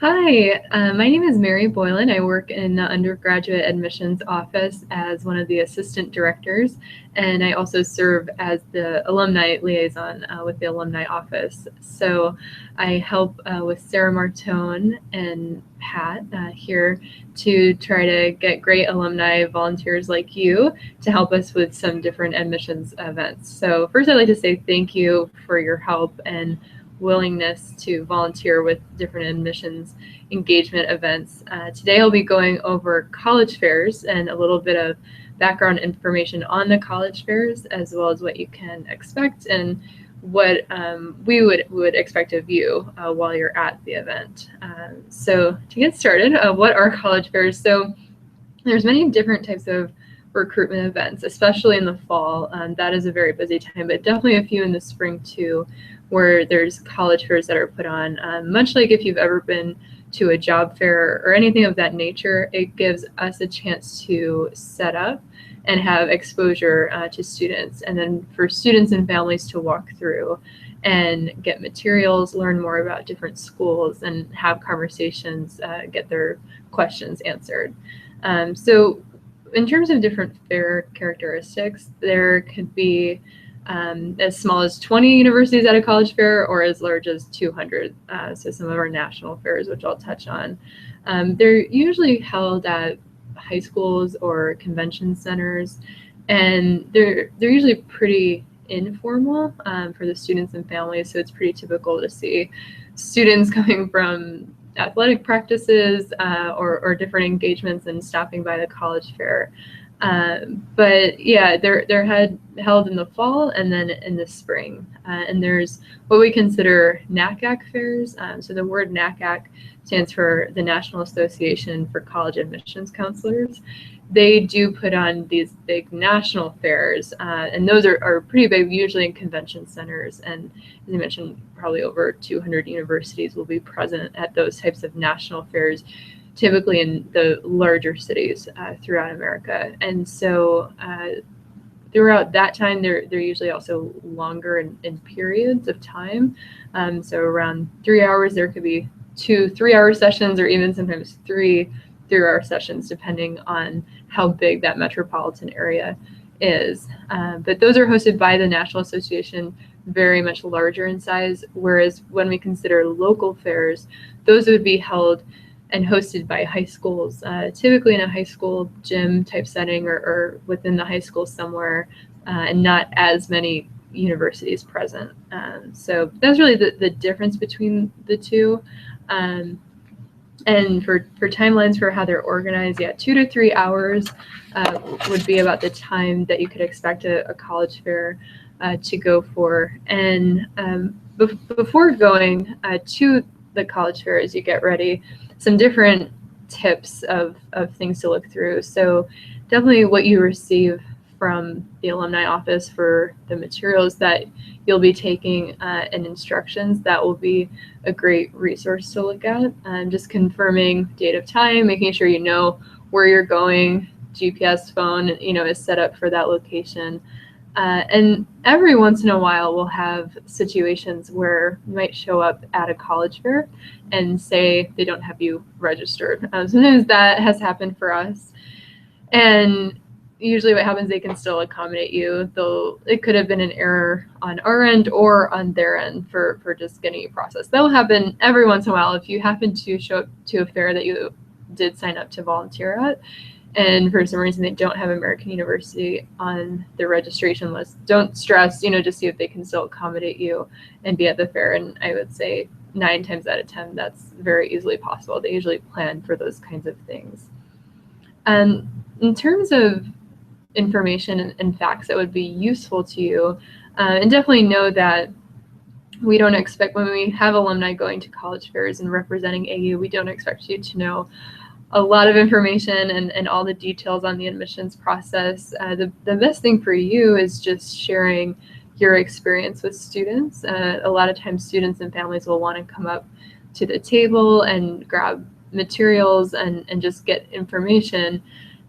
Hi, my name is Mary Boylan. I work in the undergraduate admissions office as one of the assistant directors, and I also serve as the alumni liaison with the alumni office. So I help with Sarah Martone and Pat here to try to get great alumni volunteers like you to help us with some different admissions events. So first, I'd like to say thank you for your help and willingness to volunteer with different admissions engagement events. Today I'll be going over college fairs and a little bit of background information on the college fairs, as well as what you can expect and what we would expect of you while you're at the event. So to get started, what are college fairs? So there's many different types of recruitment events, especially in the fall. That is a very busy time, but definitely a few in the spring too, where there's college fairs that are put on. Much like if you've ever been to a job fair or anything of that nature, it gives us a chance to set up and have exposure to students, and then for students and families to walk through and get materials, learn more about different schools, and have conversations, get their questions answered. So in terms of different fair characteristics, there could be as small as 20 universities at a college fair or as large as 200. So some of our national fairs, which I'll touch on. They're usually held at high schools or convention centers, and they're usually pretty informal for the students and families. So it's pretty typical to see students coming from athletic practices or different engagements and stopping by the college fair. But yeah, they're held in the fall and then in the spring. And there's what we consider NACAC fairs. So the word NACAC stands for the National Association for College Admissions Counselors. They do put on these big national fairs, and those are pretty big, usually in convention centers. And as I mentioned, probably over 200 universities will be present at those types of national fairs, typically in the larger cities throughout America. And so throughout that time, they're usually also longer in periods of time. So around 3 hours, there could be 2 3-hour sessions, or even sometimes 3 3-hour sessions, depending on how big that metropolitan area is. But those are hosted by the National Association, very much larger in size, whereas when we consider local fairs, those would be held and hosted by high schools, typically in a high school gym type setting or within the high school somewhere, and not as many universities present. So that's really the difference between the two. And for timelines for how they're organized, yeah, 2 to 3 hours would be about the time that you could expect a college fair to go for. And before going to the college fair, as you get ready, some different tips of things to look through. So definitely what you receive from the alumni office for the materials that you'll be taking and instructions, that will be a great resource to look at. Just confirming date of time, making sure you know where you're going, GPS phone, is set up for that location. And every once in a while, we'll have situations where you might show up at a college fair and say they don't have you registered. Sometimes that has happened for us. And usually what happens, they can still accommodate you, though it could have been an error on our end or on their end for just getting you processed. That will happen every once in a while if you happen to show up to a fair that you did sign up to volunteer at, and for some reason they don't have American University on their registration list. Don't stress, just see if they can still accommodate you and be at the fair. And I would say 9 times out of 10, that's very easily possible. They usually plan for those kinds of things. In terms of information and facts that would be useful to you, and definitely know that we don't expect, when we have alumni going to college fairs and representing AU, we don't expect you to know a lot of information and all the details on the admissions process. The best thing for you is just sharing your experience with students. A lot of times students and families will want to come up to the table and grab materials and just get information.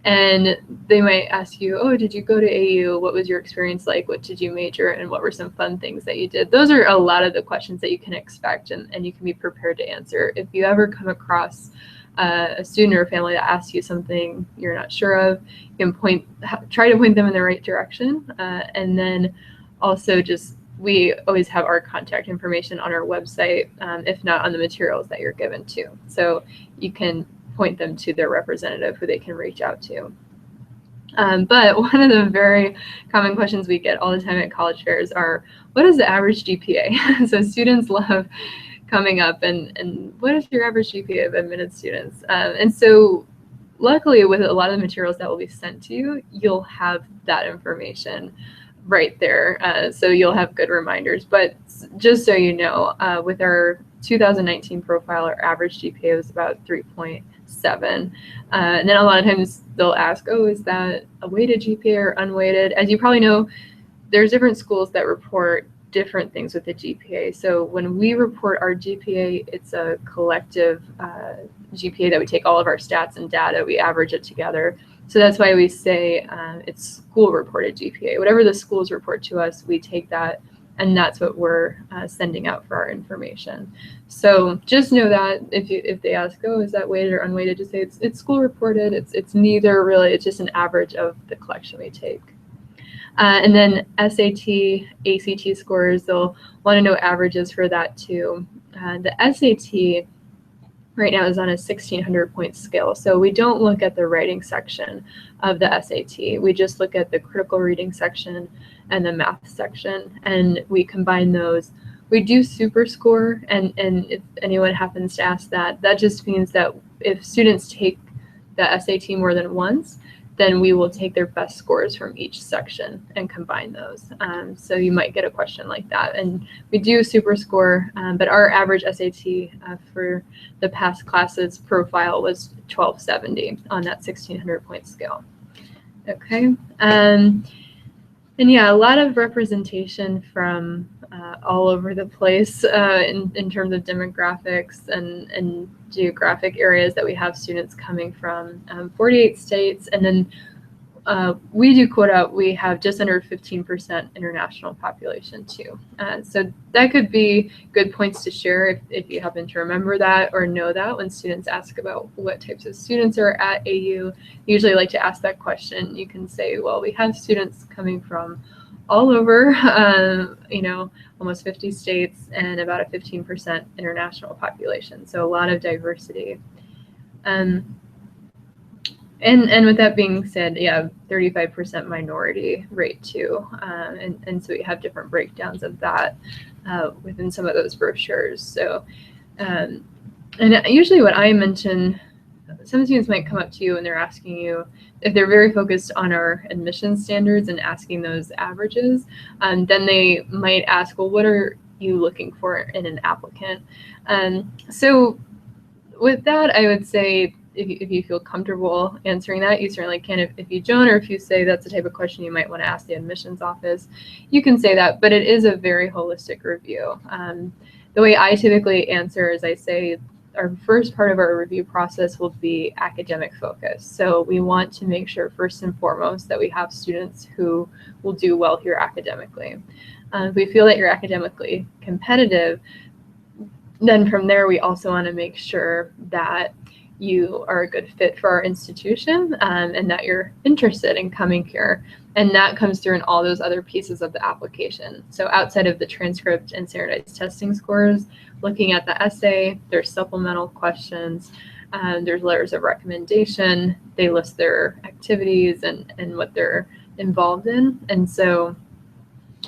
And they might ask you, oh, did you go to AU? What was your experience like? What did you major in? What were some fun things that you did? Those are a lot of the questions that you can expect and you can be prepared to answer. If you ever come across a student or a family that asks you something you're not sure of, you can try to point them in the right direction. And then also we always have our contact information on our website, if not on the materials that you're given too. So you can point them to their representative who they can reach out to. But one of the very common questions we get all the time at college fairs are, what is the average GPA? So students love coming up and what is your average GPA of admitted students? And so luckily with a lot of the materials that will be sent to you, you'll have that information right there. So you'll have good reminders. But just so you know, with our 2019 profile, our average GPA was about 3.7. And then a lot of times they'll ask, oh, is that a weighted GPA or unweighted? As you probably know, there's different schools that report different things with the GPA. So when we report our GPA, it's a collective GPA that we take all of our stats and data, we average it together. So that's why we say it's school reported GPA. Whatever the schools report to us, we take that, and that's what we're sending out for our information. So just know that if they ask, oh, is that weighted or unweighted, just say it's school reported. It's neither really. It's just an average of the collection we take. And then SAT, ACT scores, they'll want to know averages for that too. The SAT right now is on a 1,600 point scale. So we don't look at the writing section of the SAT. We just look at the critical reading section and the math section, and we combine those. We do super score, and if anyone happens to ask that, that just means that if students take the SAT more than once, then we will take their best scores from each section and combine those. So you might get a question like that. And we do super score, but our average SAT for the past classes profile was 1270 on that 1,600 point scale. Okay. And yeah, a lot of representation from all over the place in terms of demographics and geographic areas that we have students coming from, 48 states. And then we do quote out, we have just under 15% international population too. So that could be good points to share if you happen to remember that or know that when students ask about what types of students are at AU. Usually like to ask that question. You can say, well, we have students coming from all over, almost 50 states and about a 15% international population. So a lot of diversity. And with that being said, yeah, 35% minority rate too. And so we have different breakdowns of that within some of those brochures. So, and usually what I mention, some students might come up to you and they're asking you, if they're very focused on our admissions standards and asking those averages, then they might ask, well, what are you looking for in an applicant? So with that, I would say, if you feel comfortable answering that, you certainly can. If you don't, or if you say that's the type of question you might want to ask the admissions office, you can say that, but it is a very holistic review. The way I typically answer is I say, our first part of our review process will be academic focus. So we want to make sure first and foremost that we have students who will do well here academically. If we feel that you're academically competitive, then from there we also want to make sure that you are a good fit for our institution and that you're interested in coming here. And that comes through in all those other pieces of the application. So outside of the transcript and standardized testing scores, looking at the essay, there's supplemental questions, there's letters of recommendation, they list their activities and what they're involved in. And so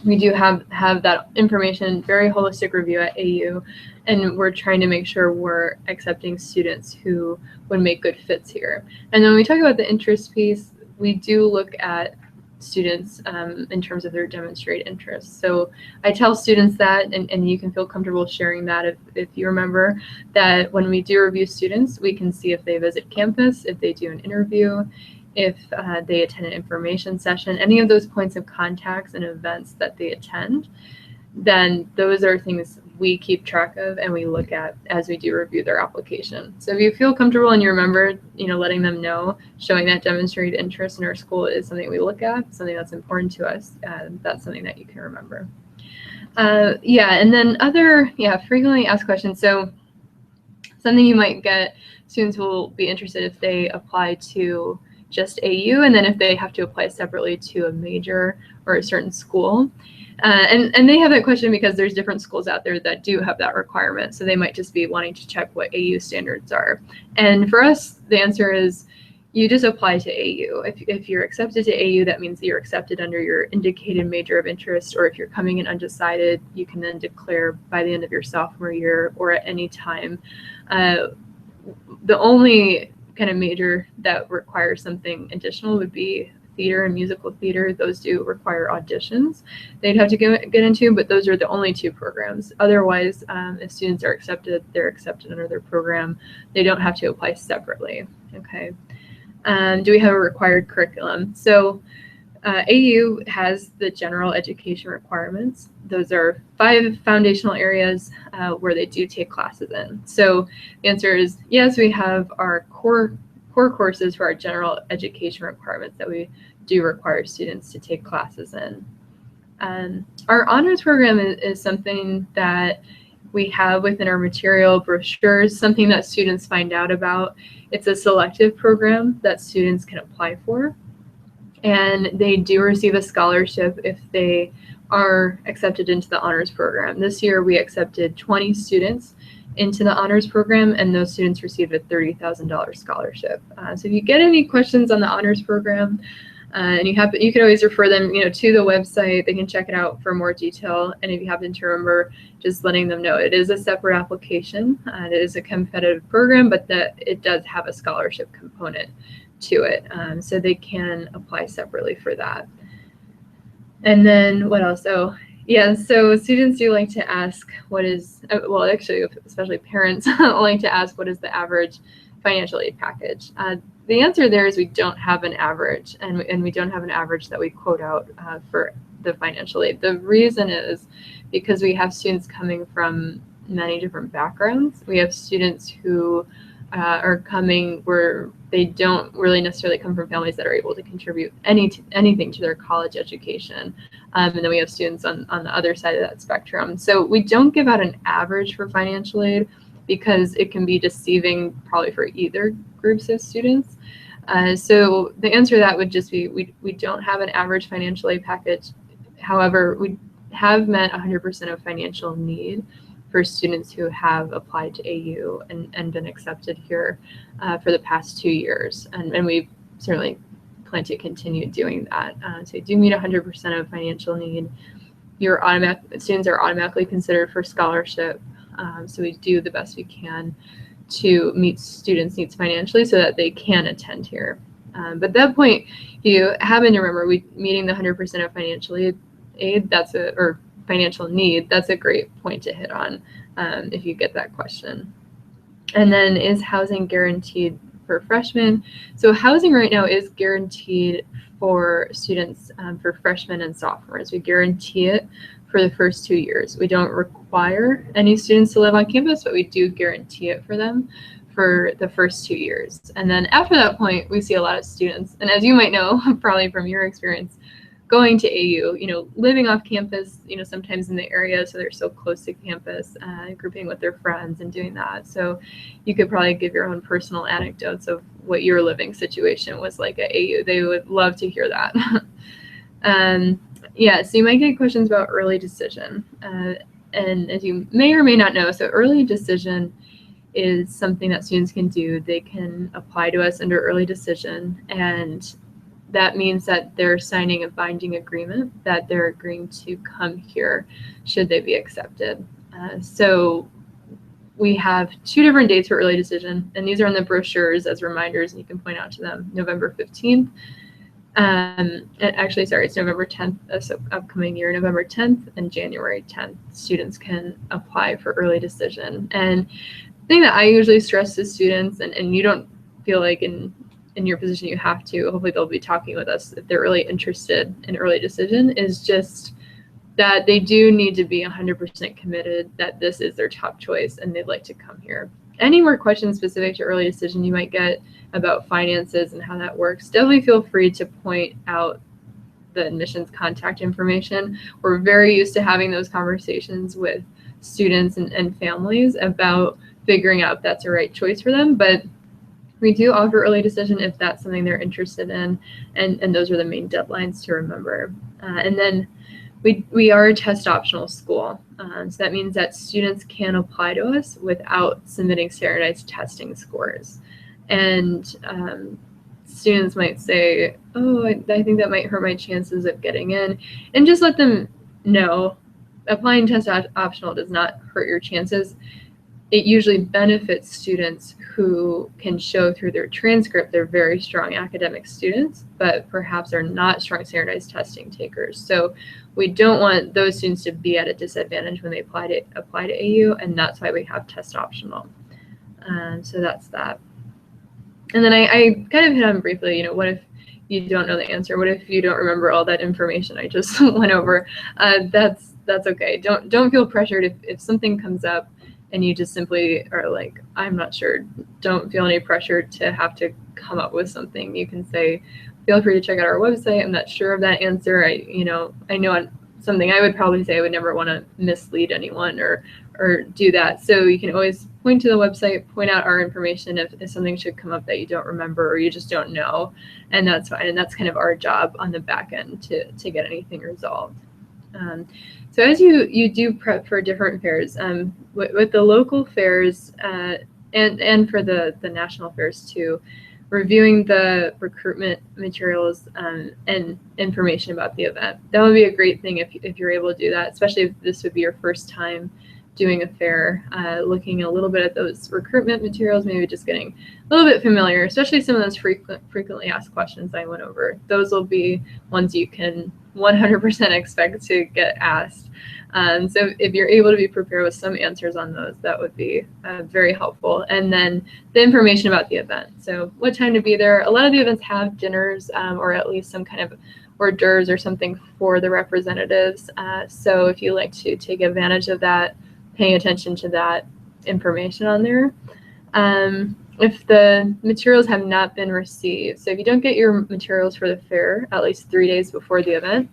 we do have that information, very holistic review at AU, and we're trying to make sure we're accepting students who would make good fits here. And then when we talk about the interest piece, we do look at students in terms of their demonstrated interests. So I tell students that, and you can feel comfortable sharing that if you remember, that when we do review students, we can see if they visit campus, if they do an interview, if they attend an information session, any of those points of contacts and events that they attend, then those are things we keep track of and we look at as we do review their application. So if you feel comfortable and you remember, letting them know, showing that demonstrated interest in our school is something we look at, something that's important to us, that's something that you can remember. And then frequently asked questions. So something you might get, students will be interested if they apply to just AU, and then if they have to apply separately to a major or a certain school. And they have that question because there's different schools out there that do have that requirement. So they might just be wanting to check what AU standards are. And for us, the answer is you just apply to AU. If you're accepted to AU, that means that you're accepted under your indicated major of interest, or if you're coming in undecided, you can then declare by the end of your sophomore year or at any time. The only kind of major that requires something additional would be theater and musical theater. Those do require auditions they'd have to get into, but those are the only two programs. Otherwise, if students are accepted, they're accepted under their program. They don't have to apply separately. Okay. Do we have a required curriculum? So AU has the general education requirements. Those are 5 foundational areas where they do take classes in. So the answer is yes, we have our core courses for our general education requirements that we do require students to take classes in. Our honors program is something that we have within our material brochures, something that students find out about. It's a selective program that students can apply for, and they do receive a scholarship if they are accepted into the honors program. This year we accepted 20 students into the honors program, and those students received a $30,000 scholarship. So if you get any questions on the honors program, and you can always refer them, to the website. They can check it out for more detail. And if you happen to remember, just letting them know it is a separate application. It is a competitive program, but that it does have a scholarship component to it, so they can apply separately for that. And then what else? So students do like to ask what is, actually, especially parents like to ask what is the average financial aid package. The answer there is we don't have an average, and we don't have an average that we quote out for the financial aid. The reason is because we have students coming from many different backgrounds. We have students who are coming where they don't really necessarily come from families that are able to contribute anything to their college education. And then we have students on the other side of that spectrum. So we don't give out an average for financial aid because it can be deceiving probably for either groups of students. So the answer to that would just be we don't have an average financial aid package. However, we have met 100% of financial need for students who have applied to AU and been accepted here for the past 2 years. And we certainly plan to continue doing that. So you do meet 100% of financial need. Students are automatically considered for scholarship. So we do the best we can to meet students' needs financially so that they can attend here. But at that point, you happen to remember meeting the 100% of financial aid, or financial need, that's a great point to hit on if you get that question. And then, is housing guaranteed for freshmen? So housing right now is guaranteed for students for freshmen and sophomores. We guarantee it for the first 2 years. We don't require any students to live on campus, but we do guarantee it for them for the first 2 years. And then after that point, we see a lot of students, and as you might know, probably from your experience, going to AU, living off campus, sometimes in the area, so they're so close to campus, grouping with their friends and doing that. So you could probably give your own personal anecdotes of what your living situation was like at AU. They would love to hear that. So you might get questions about early decision. And as you may or may not know, so early decision is something that students can do. They can apply to us under early decision, and that means that they're signing a binding agreement that they're agreeing to come here should they be accepted. So we have 2 different dates for early decision, and these are in the brochures as reminders, and you can point out to them. November 15th. It's November 10th, this upcoming year, November 10th and January 10th. Students can apply for early decision. And the thing that I usually stress to students, and you don't feel like in your position you have to, hopefully they'll be talking with us if they're really interested in early decision, is just that they do need to be 100% committed that this is their top choice and they'd like to come here. Any more questions specific to early decision you might get about finances and how that works, definitely feel free to point out the admissions contact information. We're very used to having those conversations with students and families about figuring out if that's the right choice for them, but we do offer early decision if that's something they're interested in, and those are the main deadlines to remember. And then we are a test optional school, so that means that students can apply to us without submitting standardized testing scores. And students might say, oh, I think that might hurt my chances of getting in, and just let them know applying test optional does not hurt your chances. It usually benefits students who can show through their transcript they're very strong academic students, but perhaps are not strong standardized testing takers. So we don't want those students to be at a disadvantage when they apply to AU, and that's why we have test optional. So that's that. And then I kind of hit on briefly, what if you don't know the answer? What if you don't remember all that information I just went over? That's okay. Don't feel pressured if something comes up and you just simply are like, I'm not sure. Don't feel any pressure to have to come up with something. You can say, feel free to check out our website. I'm not sure of that answer. I know something I would probably say I would never want to mislead anyone or do that. So you can always point to the website, point out our information if something should come up that you don't remember or you just don't know, and that's fine. And that's kind of our job on the back end to get anything resolved. So as you do prep for different fairs, with the local fairs and for the national fairs too, reviewing the recruitment materials and information about the event. That would be a great thing if you're able to do that, especially if this would be your first time doing a fair, looking a little bit at those recruitment materials, maybe just getting a little bit familiar, especially some of those frequently asked questions I went over. Those will be ones you can 100% expect to get asked. So if you're able to be prepared with some answers on those, that would be very helpful. And then the information about the event. So what time to be there. A lot of the events have dinners or at least some kind of hors d'oeuvres or something for the representatives. So if you like to take advantage of that, paying attention to that information on there. If the materials have not been received, so if you don't get your materials for the fair at least 3 days before the event,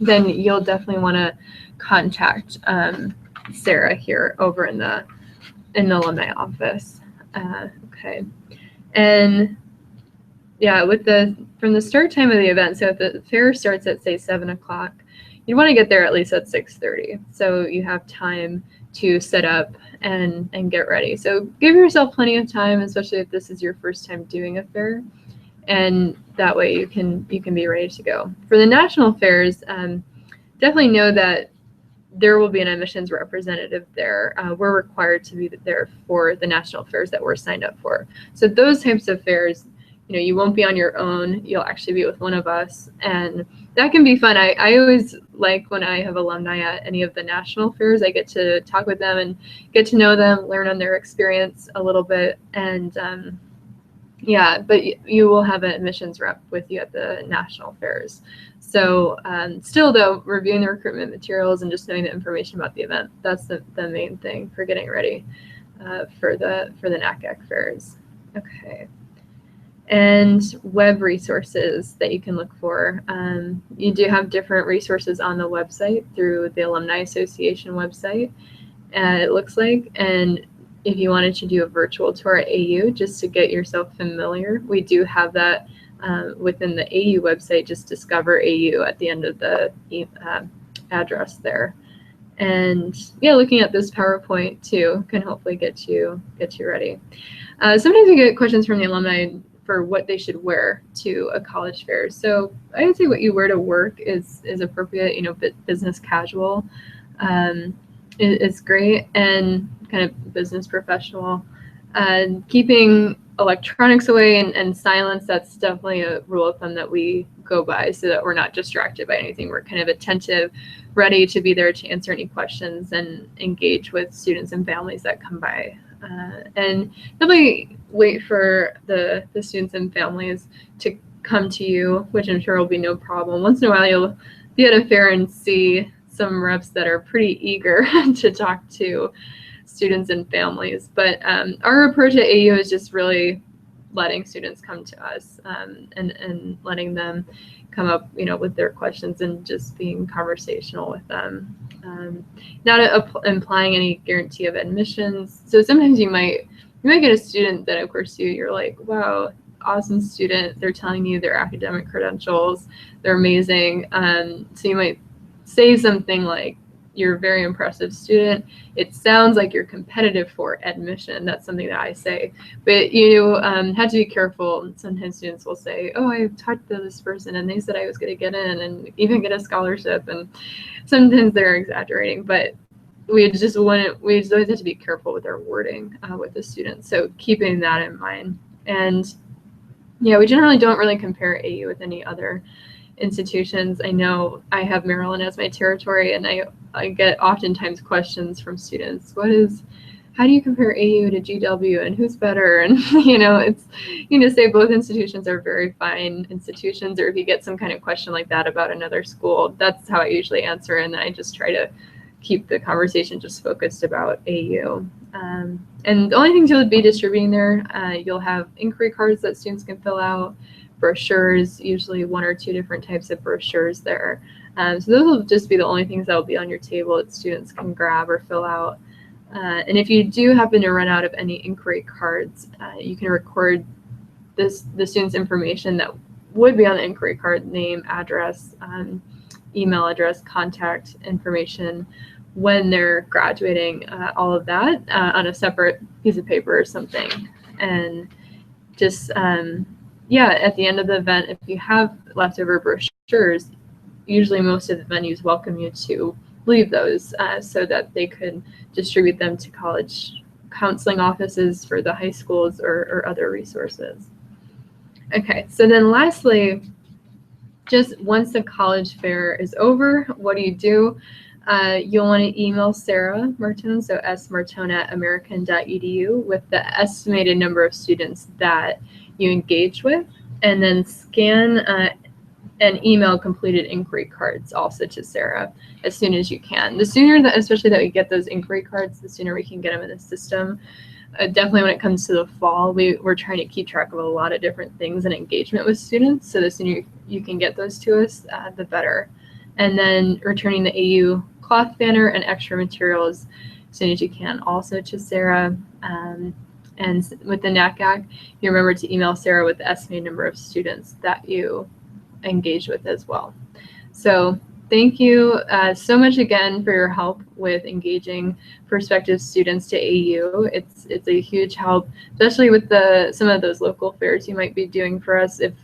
then you'll definitely want to contact Sarah here over in the alumni office. Okay, and yeah, from the start time of the event, so if the fair starts at say 7 o'clock, you want to get there at least at 6:30, so you have time to set up and get ready. So give yourself plenty of time, especially if this is your first time doing a fair, and that way you can be ready to go. For the national fairs, definitely know that there will be an admissions representative there. We're required to be there for the national fairs that we're signed up for. So those types of fairs, you won't be on your own. You'll actually be with one of us, and that can be fun. I always like when I have alumni at any of the national fairs, I get to talk with them and get to know them, learn on their experience a little bit. And yeah, but you will have an admissions rep with you at the national fairs. So still though, reviewing the recruitment materials and just knowing the information about the event, that's the main thing for getting ready for the NACAC fairs. Okay. And web resources that you can look for. You do have different resources on the website through the Alumni Association website, it looks like. And if you wanted to do a virtual tour at AU just to get yourself familiar, we do have that within the AU website. Just discover AU at the end of the address there. And yeah, looking at this PowerPoint too can hopefully get you ready. Sometimes we get questions from the alumni for what they should wear to a college fair. So I would say what you wear to work is appropriate. Business casual is great, and kind of business professional. Keeping electronics away and silence, that's definitely a rule of thumb that we go by so that we're not distracted by anything. We're kind of attentive, ready to be there to answer any questions and engage with students and families that come by. And definitely wait for the students and families to come to you, which I'm sure will be no problem. Once in a while you'll be at a fair and see some reps that are pretty eager to talk to students and families. But our approach at AU is just really letting students come to us and letting them come up, with their questions and just being conversational with them. Not implying any guarantee of admissions. So sometimes you might get a student that, of course, you're like, wow, awesome student. They're telling you their academic credentials. They're amazing. So you might say something like, you're a very impressive student. It sounds like you're competitive for admission. That's something that I say. But you have to be careful. Sometimes students will say, oh, I talked to this person and they said I was going to get in and even get a scholarship. And sometimes they're exaggerating, but we always have to be careful with our wording with the students. So keeping that in mind. And yeah, we generally don't really compare AU with any other institutions. I know I have Maryland as my territory, and I get oftentimes questions from students. How do you compare AU to GW and who's better? And say both institutions are very fine institutions, or if you get some kind of question like that about another school, that's how I usually answer. And then I just try to keep the conversation just focused about AU. And the only things you'll be distributing there, you'll have inquiry cards that students can fill out, brochures, usually 1 or 2 different types of brochures there. So those will just be the only things that will be on your table that students can grab or fill out. And if you do happen to run out of any inquiry cards, you can record the student's information that would be on the inquiry card: name, address, email address, contact information, when they're graduating, all of that on a separate piece of paper or something. And just at the end of the event, if you have leftover brochures, usually most of the venues welcome you to leave those so that they could distribute them to college counseling offices for the high schools or other resources. Okay, so then lastly, just once the college fair is over, what do? You'll want to email Sarah Martone, so smartone@american.edu, with the estimated number of students that you engage with, and then scan and email completed inquiry cards also to Sarah as soon as you can. The sooner especially that we get those inquiry cards, the sooner we can get them in the system. Definitely when it comes to the fall, we're trying to keep track of a lot of different things and engagement with students. So the sooner you can get those to us, the better. And then returning the AU cloth banner and extra materials as soon as you can also to Sarah. And with the NACAC, you remember to email Sarah with the estimated number of students that you engage with as well. So thank you so much again for your help with engaging prospective students to AU. It's a huge help, especially with some of those local fairs you might be doing for us. If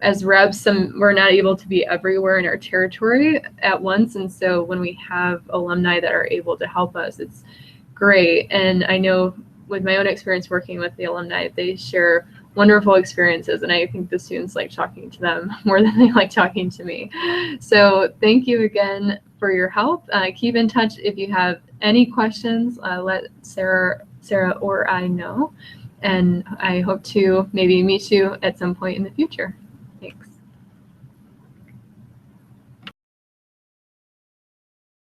as reps, we're not able to be everywhere in our territory at once, and so when we have alumni that are able to help us, it's great. And I know with my own experience working with the alumni, they share wonderful experiences, and I think the students like talking to them more than they like talking to me. So thank you again for your help. Keep in touch if you have any questions. Let Sarah or I know, and I hope to maybe meet you at some point in the future.